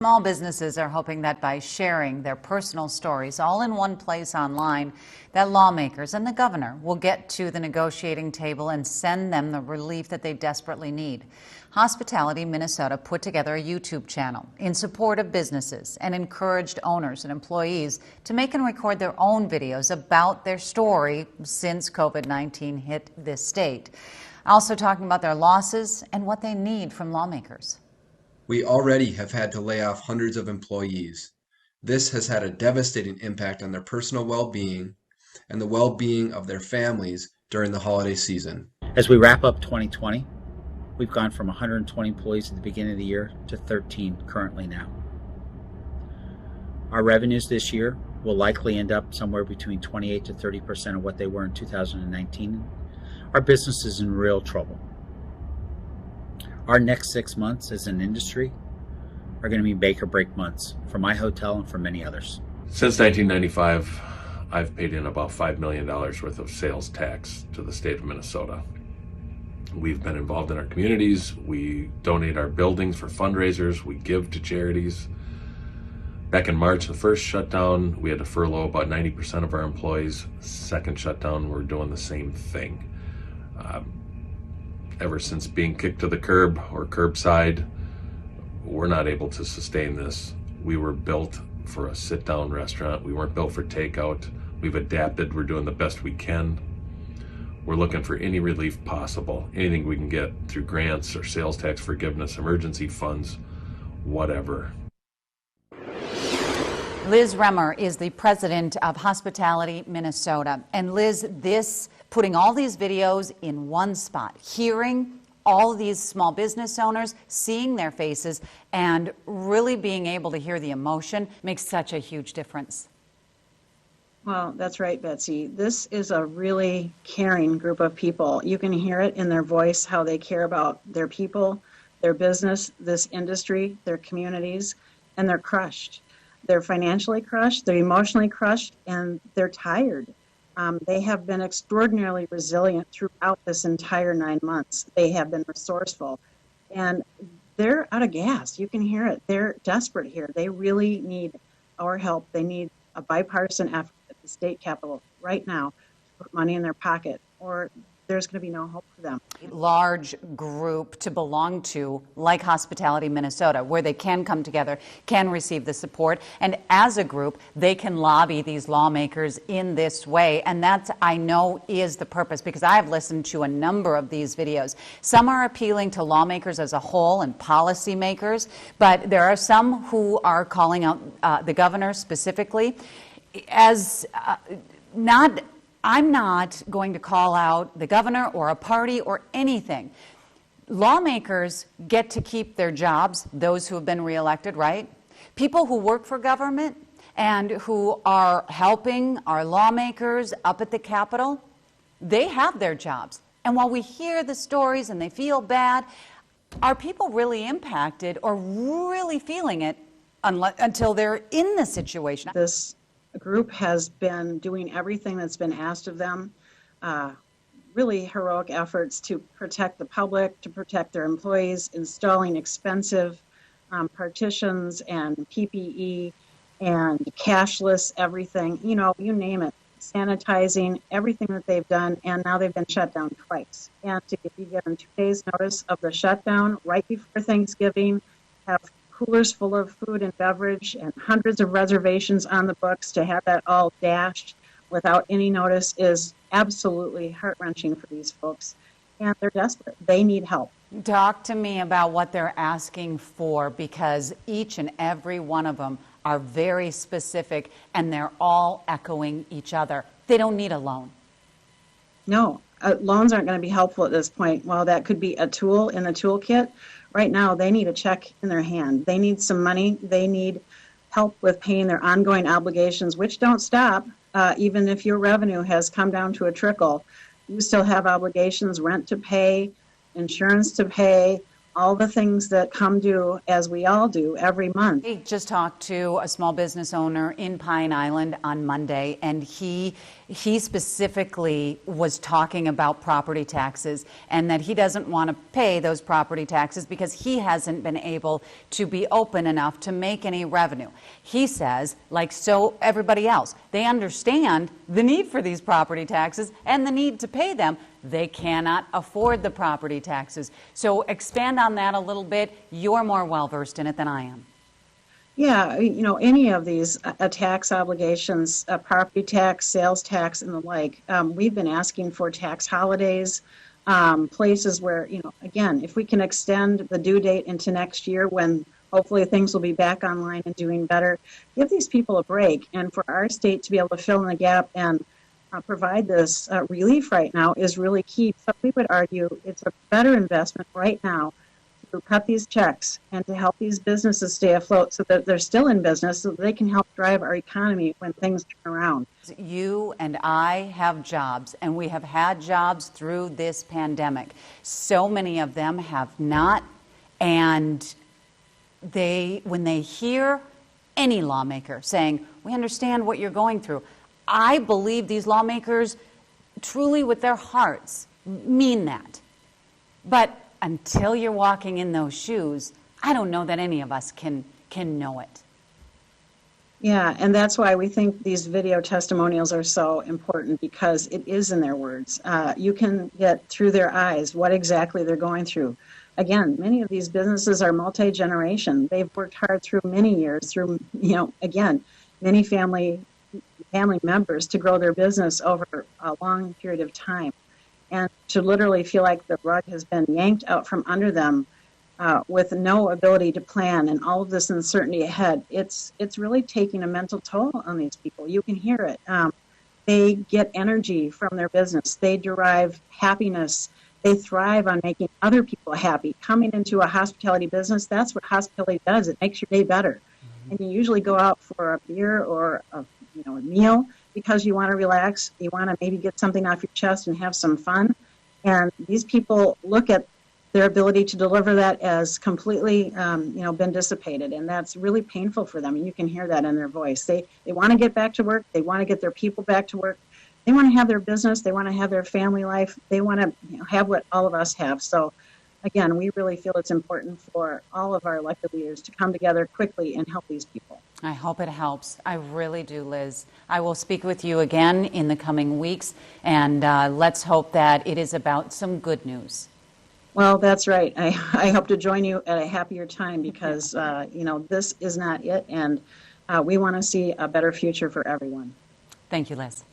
Small businesses are hoping that by sharing their personal stories all in one place online, that lawmakers and the governor will get to the negotiating table and send them the relief that they desperately need. Hospitality Minnesota put together a YouTube channel in support of businesses and encouraged owners and employees to make and record their own videos about their story since COVID-19 hit this state. Also talking about their losses and what they need from lawmakers. We already have had to lay off hundreds of employees. This has had a devastating impact on their personal well-being and the well-being of their families during the holiday season. As we wrap up 2020, we've gone from 120 employees at the beginning of the year to 13 currently now. Our revenues this year will likely end up somewhere between 28 to 30% of what they were in 2019. Our business is in real trouble. Our next 6 months as an industry are going to be make or break months for my hotel and for many others. Since 1995, I've paid in about $5 million worth of sales tax to the state of Minnesota. We've been involved in our communities. We donate our buildings for fundraisers. We give to charities. Back in March, the first shutdown, we had to furlough about 90% of our employees. Second shutdown, we're doing the same thing. Ever since being kicked to the curb or curbside, we're not able to sustain this. We were built for a sit-down restaurant. We weren't built for takeout. We've adapted. We're doing the best we can. We're looking for any relief possible, anything we can get through grants or sales tax forgiveness, emergency funds, whatever. Liz Remmer is the president of Hospitality Minnesota. And Liz, putting all these videos in one spot, hearing all these small business owners, seeing their faces, and really being able to hear the emotion makes such a huge difference. Well, that's right, Betsy. This is a really caring group of people. You can hear it in their voice, how they care about their people, their business, this industry, their communities, and they're crushed. They're financially crushed, they're emotionally crushed, and they're tired. They have been extraordinarily resilient throughout this entire 9 months. They have been resourceful, and they're out of gas. You can hear it. They're desperate here. They really need our help. They need a bipartisan effort at the state capitol right now to put money in their pocket, or there's going to be no hope for them. Large group to belong to, like Hospitality Minnesota, where they can come together, can receive the support, and as a group, they can lobby these lawmakers in this way. And that, I know, is the purpose, because I have listened to a number of these videos. Some are appealing to lawmakers as a whole and policymakers, but there are some who are calling out the governor specifically as I'm not going to call out the governor or a party or anything. Lawmakers get to keep their jobs, those who have been reelected, right? People who work for government and who are helping our lawmakers up at the Capitol, they have their jobs. And while we hear the stories and they feel bad, are people really impacted or really feeling it until they're in the situation? This group has been doing everything that's been asked of them, really heroic efforts to protect the public, to protect their employees, installing expensive partitions and PPE and cashless everything, you know, you name it, sanitizing, everything that they've done, and now they've been shut down twice. And to be given 2 days notice of the shutdown right before Thanksgiving, have coolers full of food and beverage and hundreds of reservations on the books, to have that all dashed without any notice is absolutely heart-wrenching for these folks. And they're desperate. They need help. Talk to me about what they're asking for, because each and every one of them are very specific and they're all echoing each other. They don't need a loan. No, loans aren't going to be helpful at this point. While that could be a tool in the toolkit, right now they need a check in their hand. They need some money. They need help with paying their ongoing obligations, which don't stop. Even if your revenue has come down to a trickle, you still have obligations, rent to pay, insurance to pay, all the things that come due, as we all do, every month. I just talked to a small business owner in Pine Island on Monday, and he specifically was talking about property taxes and that he doesn't want to pay those property taxes because he hasn't been able to be open enough to make any revenue. He says, like so everybody else, they understand the need for these property taxes and the need to pay them. They cannot afford the property taxes. So expand on that a little bit. You're more well-versed in it than I am. Yeah, you know, any of these tax obligations, property tax, sales tax, and the like, we've been asking for tax holidays, places where, you know, again, if we can extend the due date into next year when hopefully things will be back online and doing better, give these people a break. And for our state to be able to fill in the gap and provide this relief right now is really key. So we would argue it's a better investment right now to cut these checks and to help these businesses stay afloat so that they're still in business so that they can help drive our economy when things turn around. You and I have jobs, and we have had jobs through this pandemic. So many of them have not, and when they hear any lawmaker saying, we understand what you're going through, I believe these lawmakers truly with their hearts mean that. But until you're walking in those shoes, I don't know that any of us can know it. Yeah, and that's why we think these video testimonials are so important, because it is in their words. You can get through their eyes what exactly they're going through. Again, many of these businesses are multi-generation. They've worked hard through many years, through, you know, again, many family members to grow their business over a long period of time. And to literally feel like the rug has been yanked out from under them with no ability to plan and all of this uncertainty ahead, it's really taking a mental toll on these people. You can hear it. They get energy from their business. They derive happiness. They thrive on making other people happy. Coming into a hospitality business, that's what hospitality does. It makes your day better. And you usually go out for a beer or a meal because you want to relax. You want to maybe get something off your chest and have some fun. And these people look at their ability to deliver that as completely, been dissipated. And that's really painful for them. And you can hear that in their voice. They want to get back to work. They want to get their people back to work. They want to have their business. They want to have their family life. They want to have what all of us have. So again, we really feel it's important for all of our elected leaders to come together quickly and help these people. I hope it helps. I really do, Liz. I will speak with you again in the coming weeks, and let's hope that it is about some good news. Well, that's right. I hope to join you at a happier time because, this is not it, and we want to see a better future for everyone. Thank you, Liz.